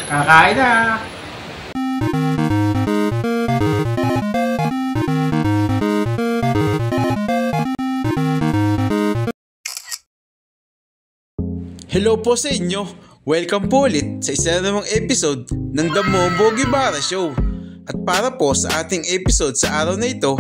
Kakain na! Hello po sa inyo! Welcome po ulit sa isa namang episode ng The Mombo Guevara Show. At para po sa ating episode sa araw na ito,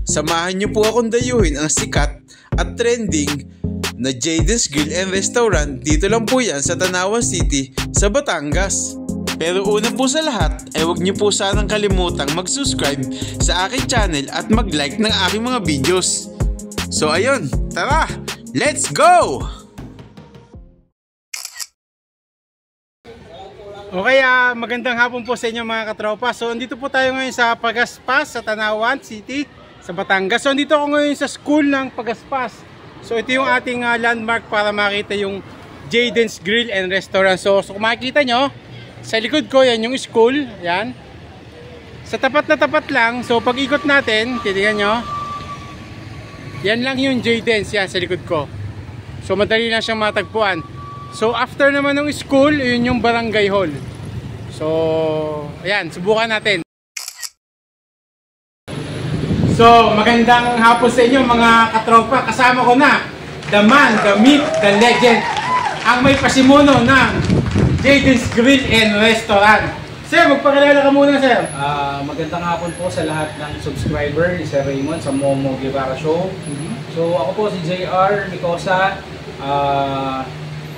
samahan niyo po akong dayuhin ang sikat at trending na Jayden's Grill and Restaurant. Dito lang po yan sa Tanawan City sa Batangas. Pero una po sa lahat ay huwag niyo po sanang kalimutang mag-subscribe sa aking channel at mag-like ng aking mga videos. So ayun, tara! Let's go! Okay, magandang hapon po sa inyo mga katropa. So, andito po tayo ngayon sa Pagaspas sa Tanawan City, sa Batangas. So, andito ako ngayon sa school ng Pagaspas. So, ito yung ating landmark para makita yung Jayden's Grill and Restaurant. So, kung makikita nyo, sa likod ko, yan yung school. Yan. Sa tapat na tapat lang. So, pag ikot natin, titignan nyo. Yan lang yung Jayden's, yan sa likod ko. So, madali lang siyang matagpuan. So after naman ng school, yun yung barangay hall. So ayan, subukan natin. So magandang hapon sa inyo mga katropa. Kasama ko na the man, the myth, the legend, ang may pasimuno ng Jayden's Grill and Restaurant. Sir, magpakilala ka muna, sir. Magandang hapon po sa lahat ng subscriber ni Sir Raymond sa Momo Guevara Show. So ako po si JR Micosa,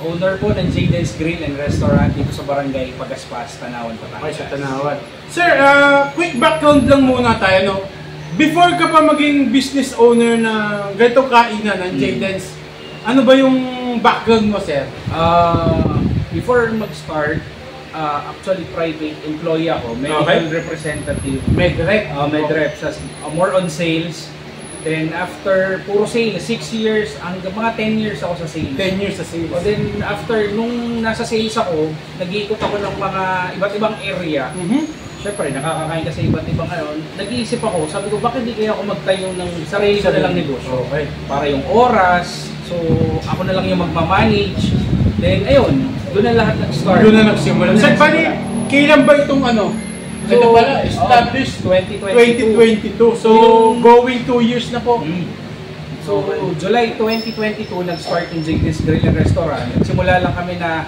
owner po ng Jayden's Grill and Restaurant dito sa Barangay Pagaspas, Tanawan, Batangas. Okay, sa Tanawan. Sir, quick background lang muna tayo, no? Before ka pa maging business owner na ganitong kainan ng Jayden's, ano ba yung background mo, sir? Before mag-start, actually private employee ako, medical representative. Medrep? Medrep, more on sales. Then after puro sales, 6 years, hanggang mga 10 years ako sa sales. 10 years sa sales. O then after, nung nasa sales ako, nag-iikot ako ng mga iba't ibang area. Siyempre, nakakakain kasi iba't ibang ano. Nag-iisip ako, sabi ko, bakit di kaya ako magtayo ng sarili ko na lang negosyo? Okay. Para yung oras, so ako na lang yung magmamanage. Then ayun, doon na lahat nag-start. Doon na nagsimula. Sir, bali, kailan ba itong ano? So, ito pala, established 2022. So, going 2 years na po. So, July 2022, nag-start yung Jayden's Grill and Restaurant. Nagsimula lang kami na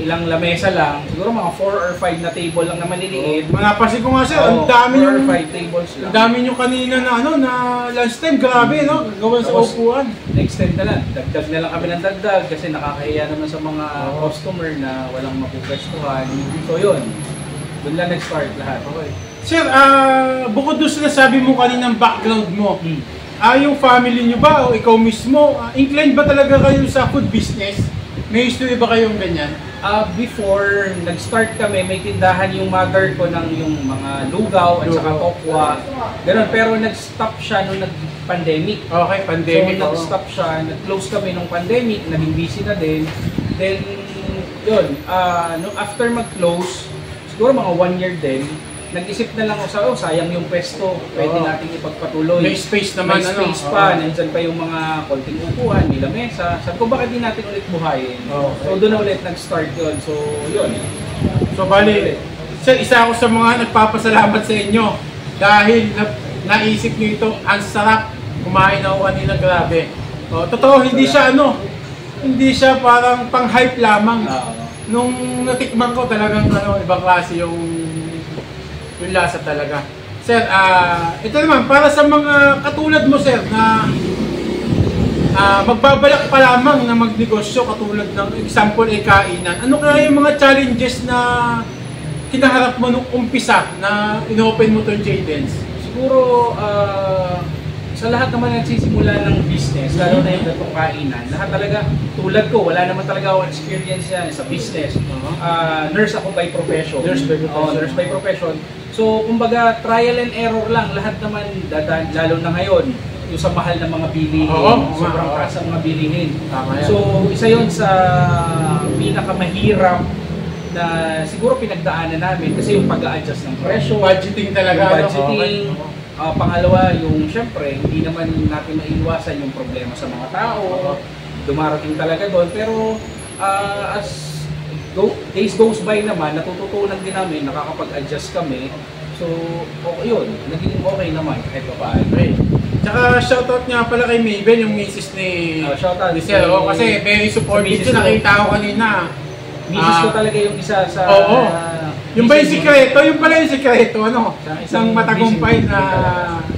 ilang lamesa lang. Siguro mga 4 or 5 na table lang na maliliit. Manapasin ko nga, sir, ang dami 4 or yung 5 tables lang. ang dami nyo kanina na ano, na lunch time. Grabe, no? Gawan sa upuan. Extend na lang. Dagdag na lang kami ng dagdag kasi nakakahiya naman sa mga customer na walang mapupwestuhan. So, yun. Doon lang nag-start lahat. Okay. Sir, bukod doon sinasabi mo kaninang background mo, yung family nyo ba o ikaw mismo, inclined ba talaga kayo sa food business? May history ba kayong ganyan? Before nag-start kami, may tindahan yung mother ko ng yung mga lugaw at saka tokwa. Ganun, pero nag-stop siya nung nag-pandemic. Okay, pandemic. So nag-stop siya, nag-close kami nung pandemic, naging busy na din. Then, yun, after mag-close, siguro mga 1 year din, nag-isip na lang ako sa sayang yung pwesto, pwede nating ipagpatuloy. May space naman, may space pa, nandyan pa yung mga konting upuan, may lamesa. Sabi ko, bakit di natin ulit buhayin? So doon na ulit nag-start yun. So yun. So bali, sir, isa ako sa mga nagpapasalamat sa inyo dahil naisip nyo ito, ang sarap. Kumain ako kanina, grabe. Totoo, hindi siya parang pang-hype lamang. Nung natikman ko talagang ibang klase yung lasa talaga. Sir, ito naman, para sa mga katulad mo, sir, na magbabalak pa lamang na magnegosyo katulad ng example ay kainan, ano kaya yung mga challenges na kinaharap mo nung umpisa na inopen mo itong Jayden's? Siguro, sa lahat naman nagsisimula ng business, lalo na yung gatong kainan, lahat talaga, tulad ko, wala naman talaga akong experience yan sa business. Nurse ako by profession. Nurse by profession. So, kumbaga, trial and error lang. Lahat naman, lalo na ngayon, yung sa mahal ng mga bilihin. Sobrang taas ang mga bilihin. So, isa yun sa pinakamahirap na siguro pinagdaanan namin kasi yung pag-a-adjust ng presyo. Budgeting talaga. Budgeting. Pangalawa, yung syempre, hindi naman natin maiiwasan yung problema sa mga tao. Dumarating talaga doon. Pero as days goes by naman, natututunan din namin, nakakapag-adjust kami. So, okay yun. Naging okay naman kahit pa paano. Okay. Tsaka shoutout nga pala kay Mabel, yung misis ni shoutout Sir. Kasi very supportive siya, nakita ko kanina. Misis ko talaga yung isa sa... Oo. Yung ba yung sikreto? Yung pala yung sikreto, ano? Isang matagumpay na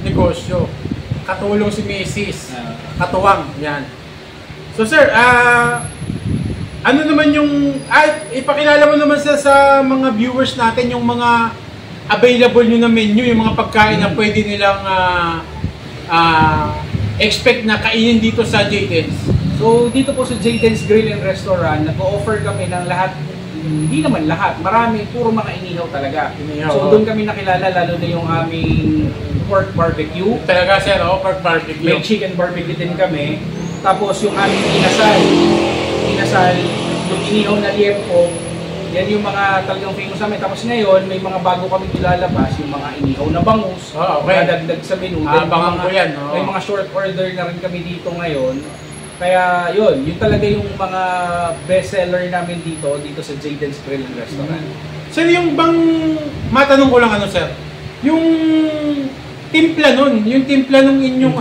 negosyo. Katulong si Mrs. Katuwang, yan. So sir, ano naman yung... ipakilala mo naman sa mga viewers natin yung mga available nyo na menu, yung mga pagkain na pwede nilang expect na kainin dito sa Jayden's. So dito po sa Jayden's Grill and Restaurant, nag-o-offer kami ng lahat, hindi naman lahat, marami, puro mga inihaw talaga. So doon kami nakilala, lalo na yung aming pork barbecue. Talaga sir, pork barbecue. May chicken barbecue din kami. Tapos yung aming inasal, yung inihaw na liempo, yan yung mga talagang famous namin. Tapos ngayon, may mga bago kami ilalabas, yung mga inihaw na bangus, nadagdag sa menu. Abangan ko yan. May mga short order na rin kami dito ngayon. Kaya yun talaga yung mga best seller namin dito sa Jayden's Grill and Restaurant. Sir, yung bang, matanong ko lang sir, yung timpla nun, yung timpla nung inyong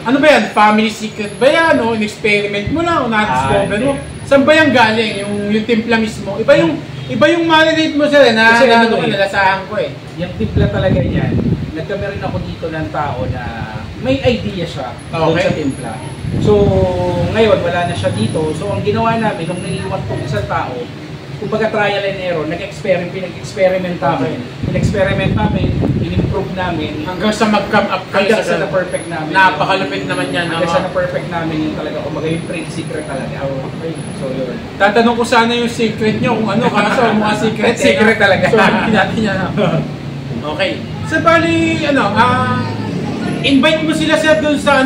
ano ba yan? Family secret ba yan? O in-experiment mo lang? O na-discover mo? Saan ba yan galing? Yung timpla mismo? Iba yung marinate mo sir na nalasahan ko Yung timpla talaga yan. Nagkami rin ako dito ng tao na may idea siya doon sa timpla. So ngayon wala na siya dito. So ang ginawa namin nung naiiwan tong isang tao, kumbaga trial and error, pinag-experiment namin. In-experiment namin, in-improve namin. Hanggang sa mag-come up kayo sa na-perfect namin. Napakalupit naman yan. Hanggang sa na-perfect namin yung talaga, kumbaga yung trade secret talaga. Okay. So yun. Tatanong ko sana yung secret nyo kung kaso mga secret. Secret talaga. So hindi natin yan. Okay. So bali, invite mo sila sir dun sa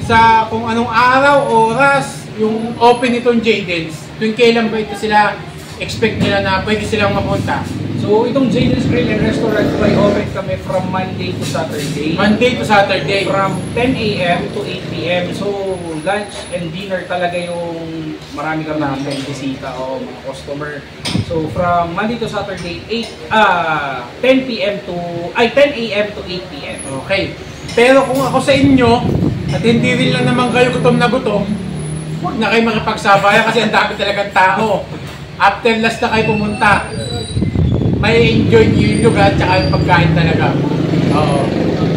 sa kung anong araw, oras, yung open itong Jayden's. Kung kailan ba ito sila expect nila na pwede silang mapunta? So itong Jayden's Grill and Restaurant ay open kami from Monday to Saturday. Monday to Saturday. From 10 a.m. to 8 p.m. So lunch and dinner talaga yung marami kami ng bisita o mga customer. So from Monday to Saturday 10 a.m. to 8 p.m. Okay. Pero kung ako sa inyo at hindi rin lang naman kayo gutom na gutom, huwag na kayo makipagsabayan kasi ang dami talagang tao. After last na kayo pumunta, may enjoy nyo yung lugar at yung pagkain talaga. Oo.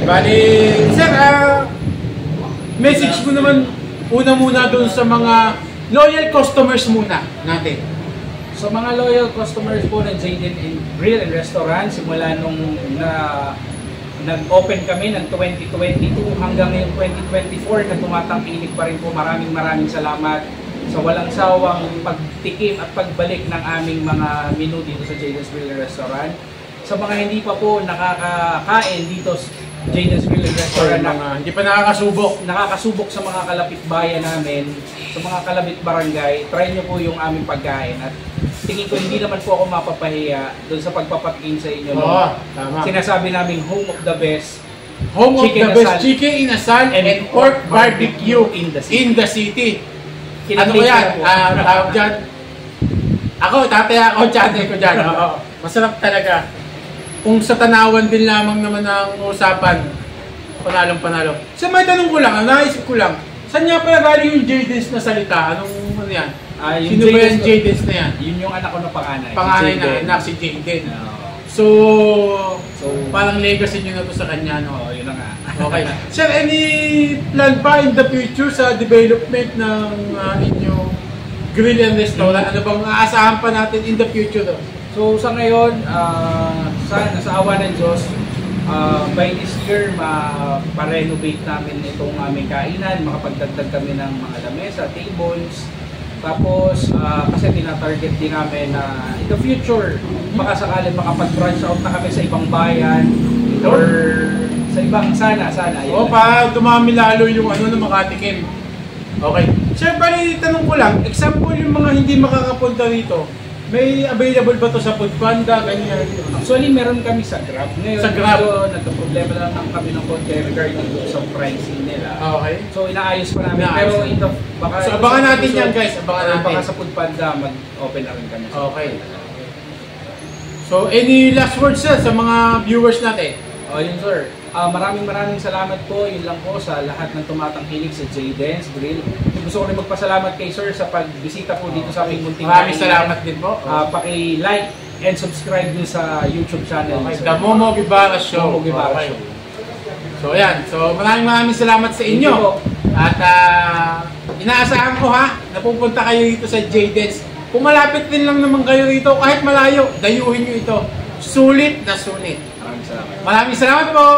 Bali, sir, message mo naman muna doon sa mga loyal customers muna natin. So mga loyal customers po ng Jayden's Grill and Restaurant, simula nung nag-open kami ng 2022 hanggang ngayong 2024 na tumatangkilik pa rin po. Maraming salamat sa walang sawang pagtikim at pagbalik ng aming mga menu dito sa Jayden's Grill and Restaurant. Sa mga hindi pa po nakakakain dito sa Jayden's Grill and Restaurant, hindi pa nakakasubok sa mga kalapit bayan namin, sa mga kalapit barangay, try nyo po yung aming pagkain. At tingin ko hindi naman po ako mapapahiya doon sa pagpapatiin sa inyo. Tama. Sinasabi namin home of the best. Home of the best chicken inasal and pork barbecue in the city. Ano ko yan? Tawag dyan. Tataya ako, channel ko dyan. Masarap talaga. Kung sa tanawan din lamang naman ang usapan, panalong-panalo. So may tanong ko lang, naisip ko lang, saan nga pala galing yung Jayden's na salita? Ano yan? Sino ba yung Jayden's na yan? Yun yung anak ko na panganay. Panganay na anak, si Jayden. So parang legacy nyo na to sa kanya, no? Yun na nga. Okay. Sir, any plan pa in the future sa development ng inyong grill and restaurant? Ano bang aasahan pa natin in the future? So sa ngayon, sa awa ng Diyos, by this year, pa-renovate namin itong aming kainan, makapagdagdag kami ng mga lamesa, tables. Tapos, kasi tinatarget din namin na in the future, baka sakaling makapag-branch out na kami sa ibang bayan or sa ibang sana. Pa dumami lalo yung na makatikim. Okay. Sir, bali tanong ko lang, example yung mga hindi makakapunta rito, May available ba to sa Foodpanda, ganyan? Actually, meron kami sa Grab. Ngayon, Sa Grab? nagka-problema lang kami ng konti regarding sa pricing nila. Okay. So, inaayos pa namin. Inaayos. Pero ito, baka... So, abangan natin yan, guys. Abangan natin. Baka sa Foodpanda, mag-open na rin kami. Okay. So, any last words sir, sa mga viewers natin? Yun sir. Maraming salamat po. Yun lang po sa lahat ng tumatangkilik sa J-Dance Grill. Gusto ko rin magpasalamat kay sir sa pagbisita po dito sa aming munting Maraming salamat din po. Paki-like and subscribe din sa YouTube channel. Okay. The Momo Guevara Show. Momo Guevara Okay. Show. So, yan. So, maraming salamat sa inyo. At inaasahan ko ha, na pupunta kayo dito sa J-Dance. Kung malapit din lang naman kayo dito, kahit malayo, dayuhin nyo ito. Sulit na sulit. Maraming salamat. Maraming salamat po!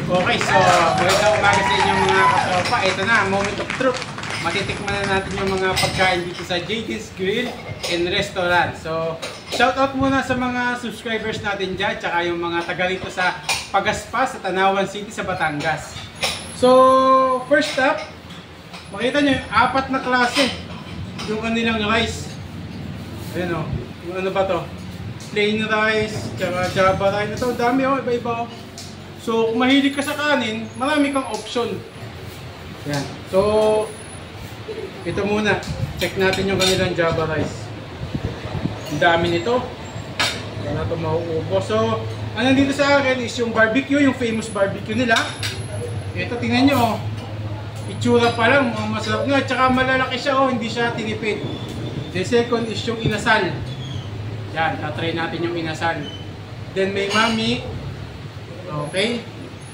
Okay, so magandang umaga sa inyo mga katropa. Ito na, moment of truth. Matitikman na natin yung mga pagkain dito sa JD's Grill and Restaurant. So, shoutout muna sa mga subscribers natin dyan, tsaka yung mga taga rito sa Pagaspas sa Tanawan City sa Batangas. So, first up, makita nyo, 4 na klase yung kanilang rice. Ayan o, yung ano ba to? Plain rice, tsaka java rice. Ito, dami o, iba-iba o. So, kung mahilig ka sa kanin, marami kang option. Yan. So, ito muna. Check natin yung kanilang java rice. Ang dami nito. Hindi na ito mauubos. So, ang nandito sa akin is yung barbecue, yung famous barbecue nila. Ito, tingnan nyo. Itsura pa lang, masarap nga. Tsaka malalaki siya, hindi siya tinipid. The second is yung inasal. Yan, tatry natin yung inasal. Then may mami. Okay.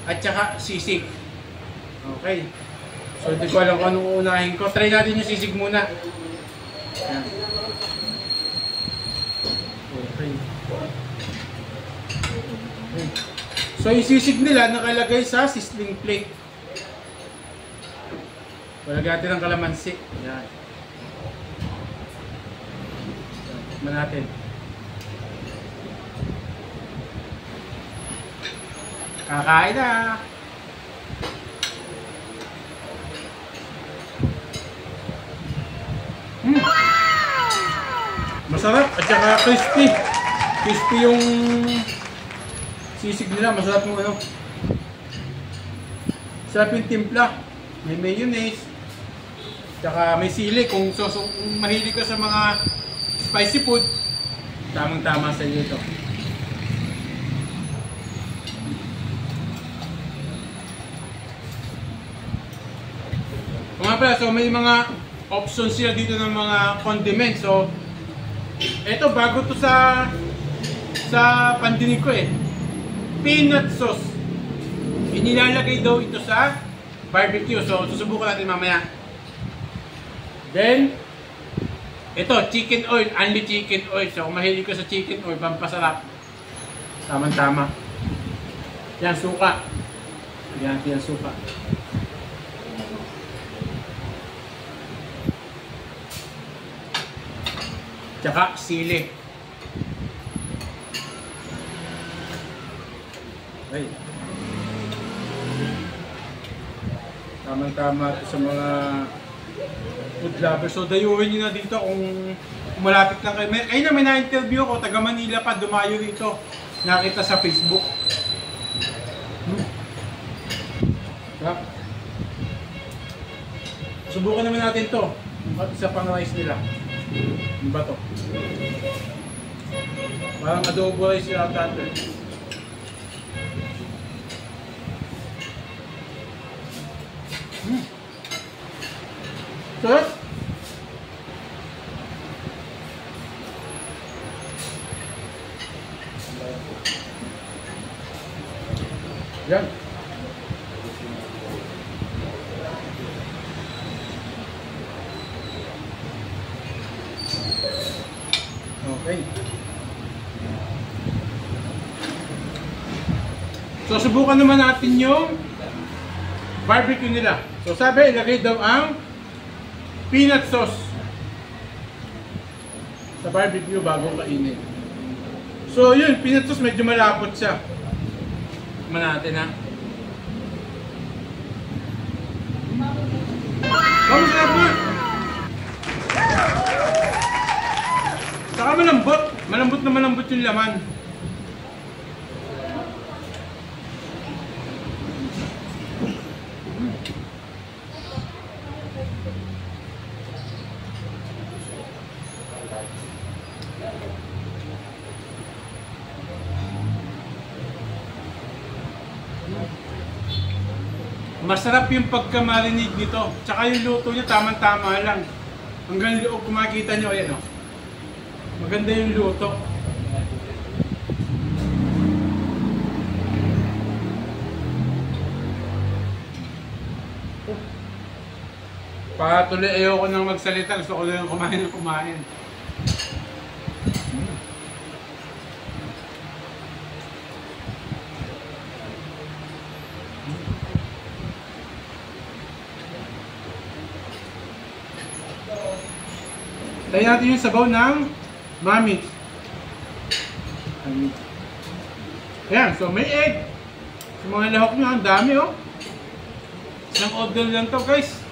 At saka sisig. Okay. So, hindi ko alam kung anong uunahin ko. Try natin yung sisig muna. Yan. Okay. Okay. So, yung sisig nila nakalagay sa sizzling plate. Walagay natin ng kalamansi. Yan. Tikman natin. Kakain na! Masarap at saka crispy. Crispy yung sisig nila. Masarap yung ano. Masarap yung timpla. May mayonnaise. Tsaka may sili. Kung mahilig ka sa mga spicy food, tamang-tama sa iyo ito. Mga pala, so may mga options sila dito ng mga condiments. So, eto bago to sa pandinig ko eh. Peanut sauce. Inilalagay daw ito sa barbecue. So, susubukan natin mamaya. Then, ito, chicken oil. Only chicken oil. So, kung mahilig ka sa chicken oil, pampasarap. Tama-tama. Yan, suka. Yan suka. Tsaka sili. Ay. Tamang-tama sa mga food lovers. So dayuhin nyo na dito kung malapit lang kayo. Ayun na, may na-interview ko, taga Manila pa, dumayo dito. Nakita sa Facebook. Subukan naman natin to. Isa pang rice nila. Ano ba to? Parang adobo rice yata ito. Sarap! Yan. Okay. So, subukan naman natin yung barbecue nila. So, sabi, ilagay daw ang peanut sauce sa barbecue bago kainin. So, yun, peanut sauce medyo malapot siya. Tikman natin ha. Vamos na po! Malambot na malambot yung laman. Masarap yung pagkamarinig nito. Tsaka yung luto niya tamang-tama lang. Hanggang loob kung makikita nyo, ayan o. Maganda yung luto. Patuloy ayoko nang magsalita. Gusto ko lang kumain ng kumain. Tayo natin yung sabaw ng mami. Ayan, so may egg. Sa mga lahok nyo, ang dami oh. Isang order lang to guys.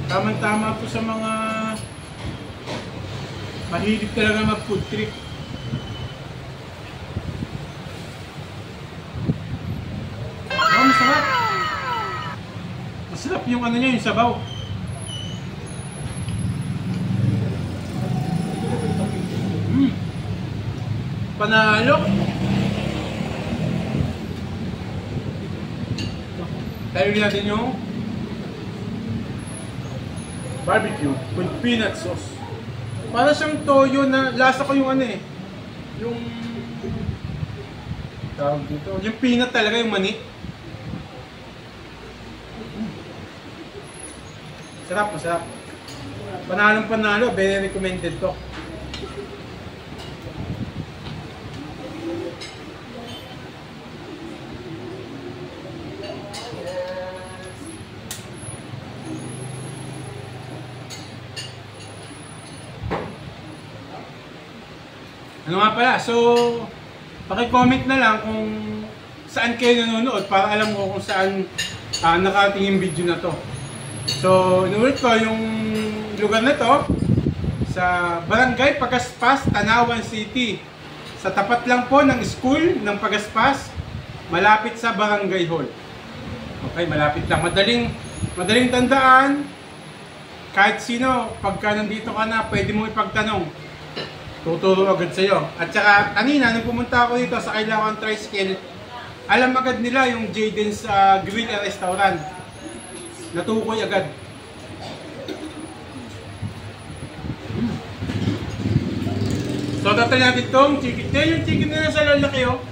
Tama-tama po sa mga mahilig talaga mag-food trip. Oh, masarap. Masarap yung ano niya, yung sabaw. Panalo. Tayo natin yung barbecue with peanut sauce. Para siyang toyo na lasa ko yung ano eh. Yung tawag dito. Yung peanut talaga, yung mani. Sarap, masarap. Panalong panalo, very recommended to. Ano nga pala, so paki-comment na lang kung saan kayo nanonood para alam ko kung saan nakating yung video na to. So, inulit ko yung lugar na to sa Barangay Pagaspas, Tanawan City. Sa tapat lang po ng school ng Pagaspas, malapit sa Barangay Hall. Okay, malapit lang. Madaling tandaan. Kahit sino, pagka nandito ka na, pwede mo ipagtanong. Tuturo agad sa'yo. At saka kanina, nung pumunta ako dito sa Kailangan Tricycle, alam agad nila yung Jaden's Grill and Restaurant. Natukoy agad. So, tatay natin itong chicken. Yung chicken na nasa lalaki, oh.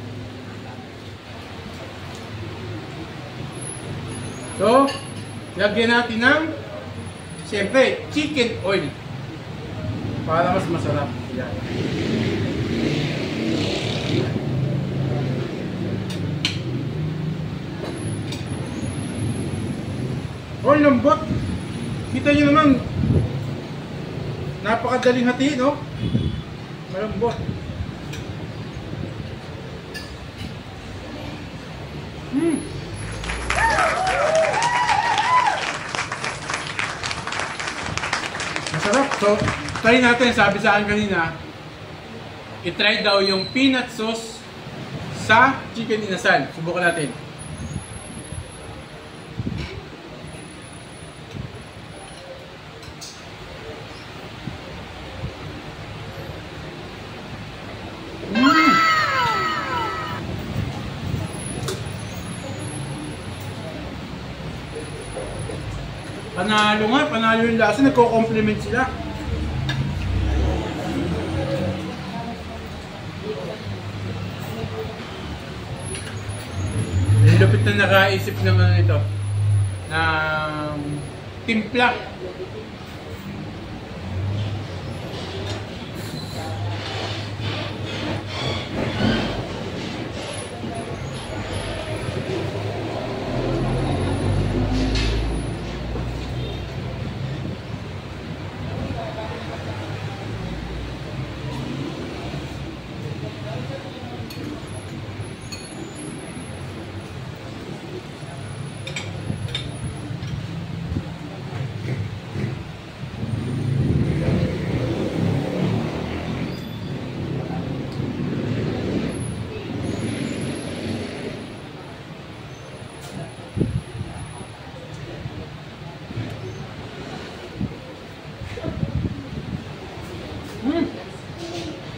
So, lagyan natin ng, siyempre, chicken oil. Para mas masarap. Yan. Oh, lambot. Kita nyo naman. Napakadaling hatiin, no? Malambot. Masarap. So, try natin, sabi sa akin kanina, i-try daw yung peanut sauce sa chicken inasal. Subukan natin. Panalo nga, panalo yung lasa, nagko-compliment sila. Lupit na nakaisip ng ano ito, ng timpla.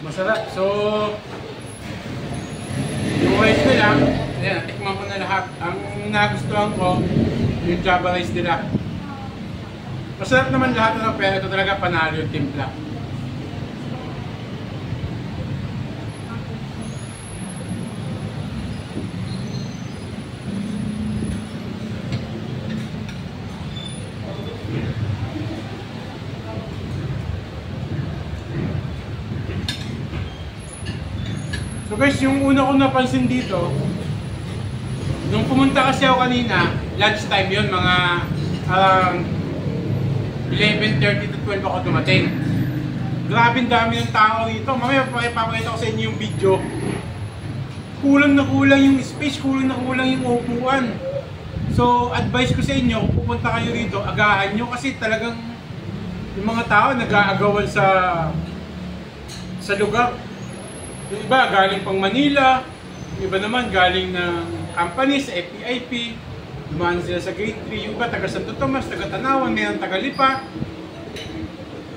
Masarap. So, yung rice nila, ayan, tikman ko na lahat. Ang nagustuhan ko, yung Java rice nila. Masarap naman lahat na, pero ito talaga panalo yung timpla. So guys, yung una ko napansin dito, nung pumunta kasi ako kanina, lunchtime yun, mga 11:30 to 12 ako dumating. Grabe dami ng tao dito. Mamaya papakita ko sa inyo yung video. Kulang na kulang yung space, kulang na kulang yung upuan. So, advice ko sa inyo, kung pupunta kayo dito, agahan nyo kasi talagang yung mga tao nag-aagawan sa lugar. Yung iba galing pang Manila, yung iba naman galing ng company sa FPIP, dumaan sila sa Gate 3, yung iba taga Santo Tomas, taga Tanawan, mayroon taga Lipa.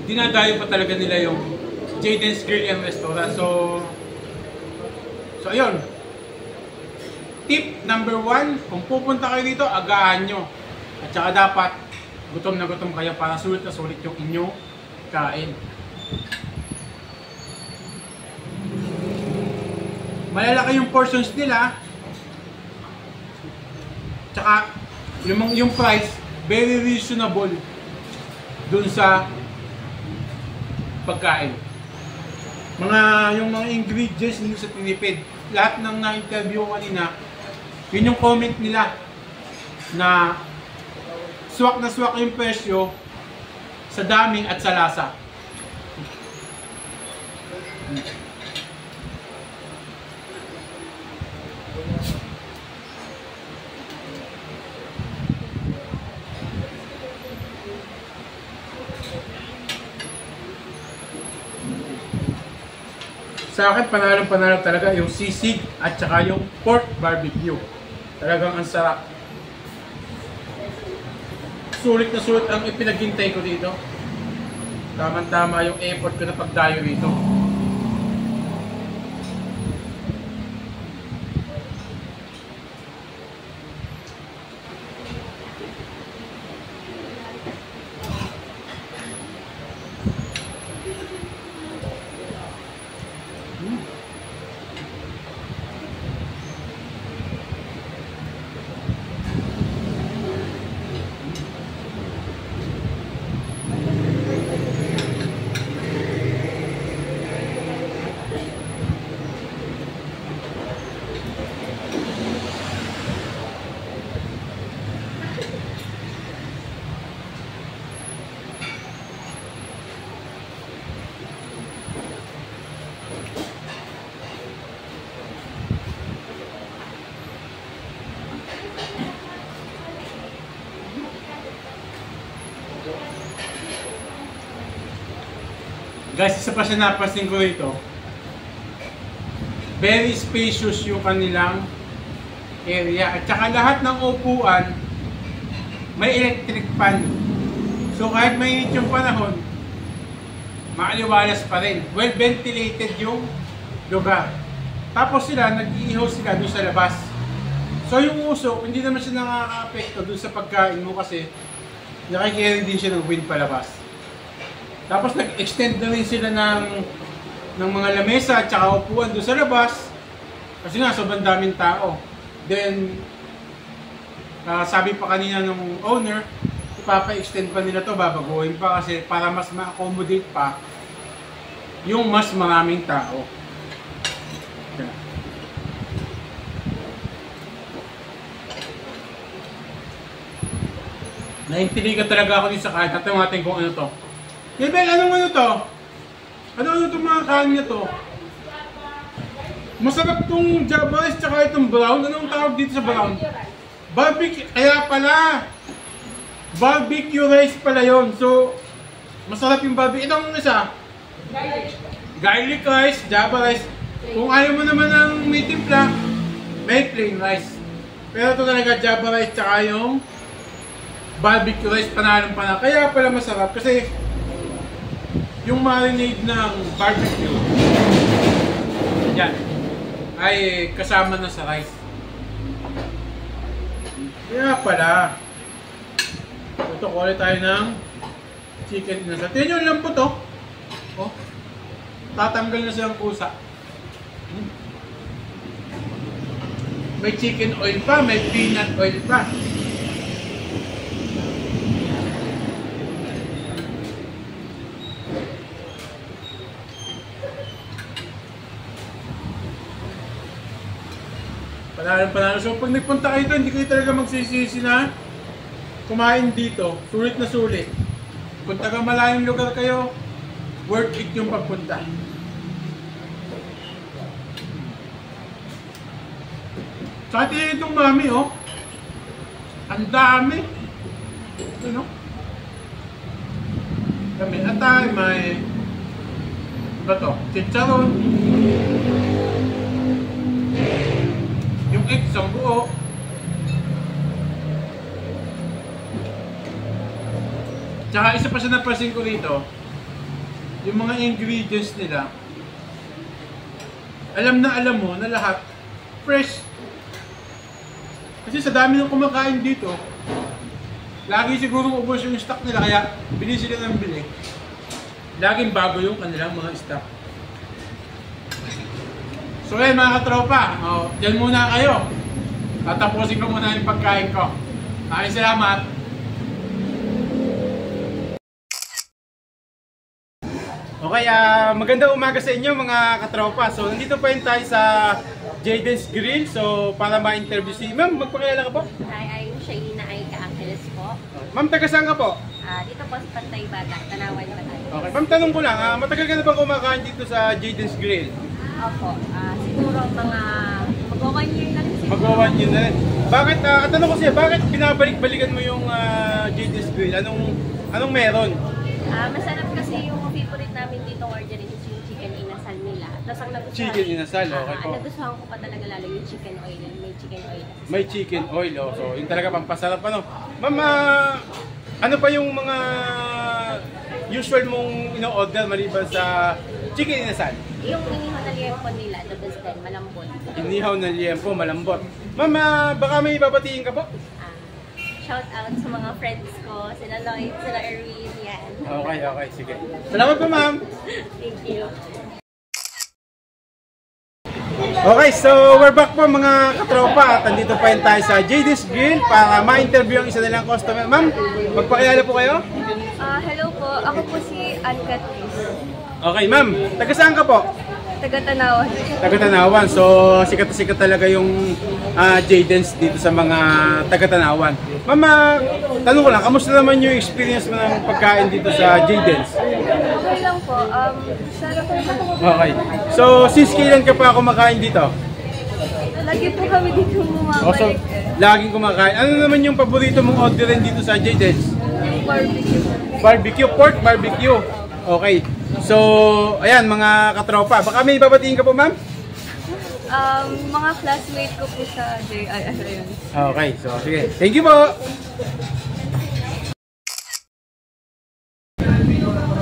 Dinadayo pa talaga nila yung Jaden's Grill and Restaurant. So ayun. Tip number 1, kung pupunta kayo dito, agahan nyo. At saka dapat, gutom na gutom kayo para sulit na sulit yung inyong kain. Malalaki yung portions nila. Tsaka yung price very reasonable dun sa pagkain. Yung mga ingredients hindi sa tinipid. Lahat ng na-interview ko kanina, yun yung comment nila na swak na swak yung presyo sa dami at sa lasa. Sa akin, panalo talaga yung sisig at saka yung pork barbecue. Talagang ang sarap. Sulit na sulit ang ipinaghintay ko dito. Tama-tama yung effort ko na pagdayo dito. Guys, isa pa siya napansin ko rito. Very spacious yung kanilang area. At saka lahat ng upuan, may electric fan. So kahit mainit yung panahon, maaliwalas pa rin. Well ventilated yung lugar. Tapos sila, nag-iihaw sila doon sa labas. So yung usok, hindi naman siya nakaka-apekto doon sa pagkain mo kasi nakikirin din siya ng wind palabas. Tapos nag-extend na rin sila ng mga lamesa at saka upuan doon sa labas. Kasi nga, sobrang daming tao. Then, sabi pa kanina ng owner, ipapa-extend pa nila to, babaguhin pa kasi para mas ma-accommodate pa yung mas maraming tao. Naintiligan talaga ako dito sa kahit natin natin kung ano to. Bel, anong ano to? Ano itong mga kain niya to? Masarap tong Java rice tsaka itong brown. Anong tawag dito sa brown? Barbecue. Kaya pala. Barbecue rice pala yon. So, masarap yung barbecue. Itong isa? Garlic rice, Java rice. Kung ayaw mo naman ng may timpla, may plain rice. Pero ito talaga Java rice tsaka yung barbecue rice, panalong panalo. Kaya pala masarap kasi yung marinade ng barbecue, yan, ay kasama na sa rice. Kaya pala, ito kulit tayo ng chicken inasal. Tingnan nyo lang po to. Oh, tatanggal na silang pusa. May chicken oil pa, may peanut oil pa. Panalo. So pag nagpunta kayo dito, hindi kayo talaga magsisisi na kumain dito. Sulit na sulit. Kung taga malayong lugar kayo, worth it yung pagpunta. Sa atin itong mami, oh. Ang dami. Ano? Kami atay, may ba to? Chicharon. Yung egg, isang buo. Tsaka isa pa sa napansin ko rito, yung mga ingredients nila, alam mo na lahat fresh. Kasi sa dami ng kumakain dito, lagi siguro ubos yung stock nila, kaya bili sila ng bili. Laging bago yung kanilang mga stock. So yan mga katropa, dyan muna kayo. Tatapusin ko muna yung pagkain ko. Maraming salamat. Okay, magandang umaga sa inyo mga katropa. So nandito pa rin tayo sa Jayden's Grill. So para ma-interview si Ma'am, magpakilala ka po? Hi, I'm Shaina Aika Angeles po. Ma'am, taga saan ka po? Dito po sa Pantay Bata, Tanawan Batay. Okay, ma'am, tanong ko lang, matagal ka na bang kumakain dito sa Jayden's Grill? Opo, siguro mga mag-1 year na rin siguro. Mag-1 year na rin. Bakit, tanong ko siya, bakit binabalik-balikan mo yung Jayden's Grill? Anong meron? Masarap kasi yung favorite namin dito order is yung chicken inasal nila. Tapos ang nagustuhan, Chicken inasal, okay po. nagustuhan ko pa talaga lalo yung chicken oil. May chicken oil. May chicken oil, oh. So yun talaga pampasarap, ano? Ma'am, ano pa yung mga usual mong ino-order maliban sa chicken inasal? Yung inihaw na liempo nila, the best din, malambot. Inihaw na liempo, malambot. Ma'am, baka may babatiin ka po? Shout out sa mga friends ko, sila Lloyd, sila Erwin, yan. Okay, sige. Salamat po, ma'am. Thank you. Okay, so we're back po mga katropa. At andito pa rin tayo sa Jayden's Grill para ma-interview ang isa nilang customer. Ma'am, magpakilala po kayo? Hello po, ako po si Ann Catrice. Okay, ma'am. Taga saan ka po? Taga Tanawan. Taga Tanawan. So, sikat na sikat talaga yung Jayden's dito sa mga taga Tanawan. Ma'am, tanong ko lang, kamusta naman yung experience mo ng pagkain dito sa Jayden's? Okay lang po. Sarap naman. Okay. So, since kailan ka pa kumakain dito? Lagi po kami dito Oh, so, bumabalik. laging kumakain. Ano naman yung paborito mong orderin dito sa Jayden's? Yung barbecue. Barbecue, pork barbecue. Okay. So, ayan mga katropa. Baka may babatiin ka po, ma'am? Mga classmate ko po sa JIS. Okay. So, sige. Thank you po.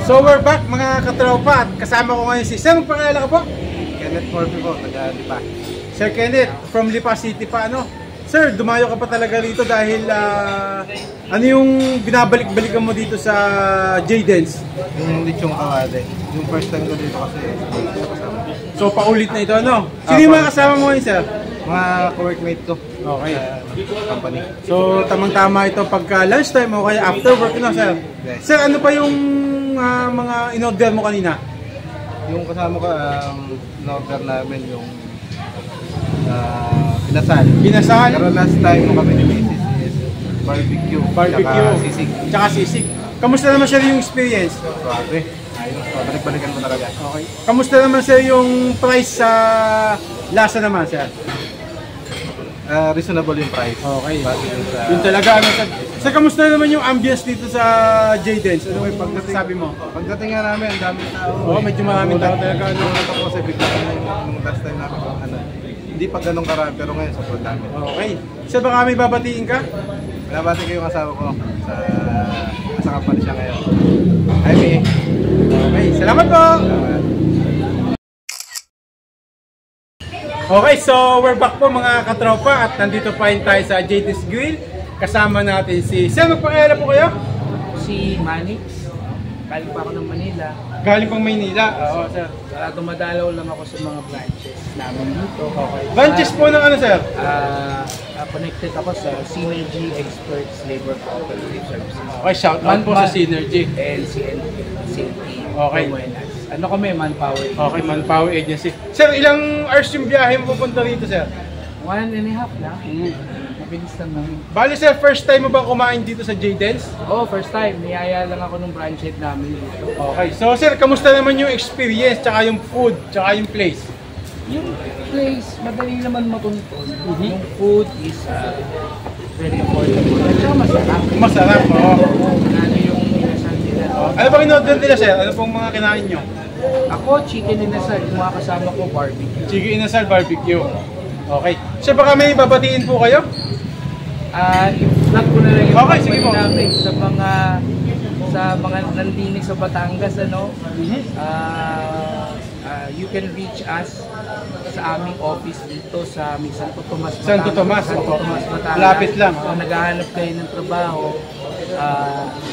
So, we're back mga katropa. At kasama ko ngayon si Sir. Magpakilala ka po? Kenneth Morphy po, taga Lipa. Sir Kenneth, from Lipa City pa, ano? Sir, dumayo ka pa talaga rito dahil ano yung binabalik-balikan mo dito sa Jayden's? Yung lechong kawali. Yung first time ko dito kasi kasama. So, paulit na ito, ano? Sino yung mga kasama mo ngayon, sir? Mga co-workmate ko. Okay. Sa company. So, tamang-tama ito pagka lunchtime o kaya after work, no, sir? Yes. Sir, ano pa yung mga in-order mo kanina? Yung kasama ko, in-order namin yung pinasal. Pinasal? Pero last time mo kami ni Mrs. is barbecue. Barbecue. Tsaka sisig. Tsaka sisig. Kamusta naman sir yung experience? Grabe. Ayos. Balik-balikan mo talaga. Okay. Kamusta naman sir yung price sa lasa naman, sir? Reasonable yung price. Okay. Base dun sa... Yun talaga, ano, sir? Sir, kamusta naman yung ambience dito sa Jayden's? Ano yung pagsasabi mo? Pagdating nga namin, ang daming tao. Oo, medyo maraming tao talaga, ano? Ako kasi bigla na yung last time namin, hindi pa ganun karami, pero ngayon sobrang dami. Okay. Sir, baka may babatiin ka? Binabati ko yung asawa ko sa company siya ngayon. Hi, May. Okay, salamat po! Okay, so we're back po mga katropa at nandito pa rin tayo sa JD's Grill. Kasama natin si... Sir, magpakilala po kayo? Si Manix, galing pa ako ng Manila. Galing pang Maynila. Oo, sir. Dumadalaw lang ako sa mga branches namin dito. Okay. Branches po ng ano, sir? Connected ako sa Synergy Experts Labor Cooperative Services. Okay, shout out po sa Synergy. And CNT. Okay. Ano kami, Manpower. Okay, Manpower Agency. Sir, ilang hours yung biyahe mo pupunta rito, sir? 1.5 lang. Mabilis lang namin. Bali, sir, first time mo ba kumain dito sa J-Dens? Oo, first time. Niyaya lang ako ng branch head namin dito. Okay. So, sir, kamusta naman yung experience, tsaka yung food, tsaka yung place? Yung place, madali naman matuntun. Yung food is very affordable. At saka masarap. Masarap, oo. Ano yung inasal nila. Ano bang in-order nila, sir? Ano pong mga kinain nyo? Ako, chicken inasal. Yung mga kasama ko, barbecue. Chicken inasal barbecue. Okay. Sir, baka may babatiin po kayo? I-vlog ko na lang yung Okay, sige po. namin sa mga nandinig sa Batangas, ano. You can reach us sa aming office dito sa Santo Tomas, Batangas. Santo Tomas, Batangas. lapit lang. Kung naghahanap kayo ng trabaho,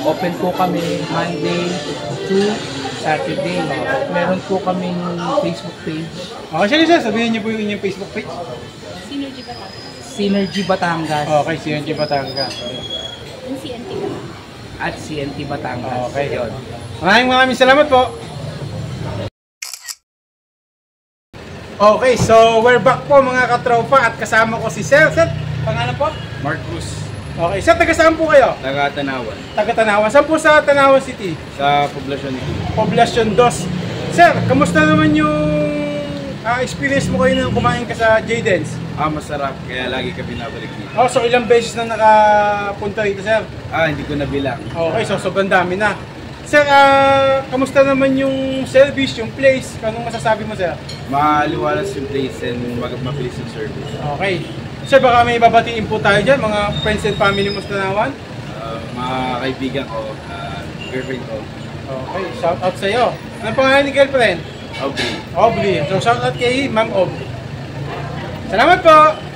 open po kami Monday to Saturday. Meron po kaming Facebook page. Okay, sige, sir. Sabihin niyo po yung inyong Facebook page. Synergy Batangas. Synergy Batangas Okay, CNG Batangas. Yung CNT naman. at CNT Batangas. Okay, yun. Maraming salamat po. Okay, so we're back po mga katropa at kasama ko si Sir. Sir, pangalan po? Marcus, Okay, sir, taga saan po kayo? taga Tanawan, Taga Tanawan. Saan po sa Tanawan City? sa poblasyon nito. Poblasyon 2. Sir, kamusta naman yung experience mo kayo nung kumain ka sa J-Dens? Masarap, kaya lagi ka binabalik dito. Oh, so ilang beses na nakapunta rito, sir? Hindi ko nabilang. Okay, so sobrang dami na. Sir, kamusta naman yung service, yung place? Anong masasabi mo, sir? Maliwalas yung place and mabilis yung service. Okay. Sir, baka may babatiin po tayo dyan, mga friends and family mo sa Tanawan? Mga kaibigan ko, girlfriend ko. Okay, shout out sa iyo. Anong pangalan ni girlfriend? Okay. Obli. So shout out kay Ma'am Ob. Salamat po!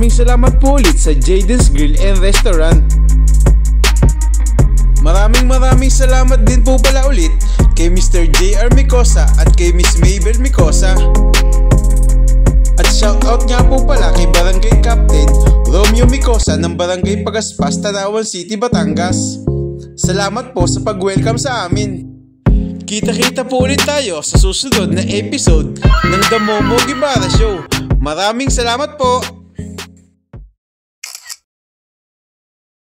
maraming salamat po ulit sa Jayden's Grill and Restaurant. Maraming salamat din po pala ulit kay Mr. JR Micosa at kay Miss Mabel Micosa. At shoutout nga po pala kay Barangay Captain Romeo Micosa ng Barangay Pagaspas, Tanawan City, Batangas. Salamat po sa pag-welcome sa amin. Kita-kita po ulit tayo sa susunod na episode ng The Momo Guevara Show. Maraming salamat po!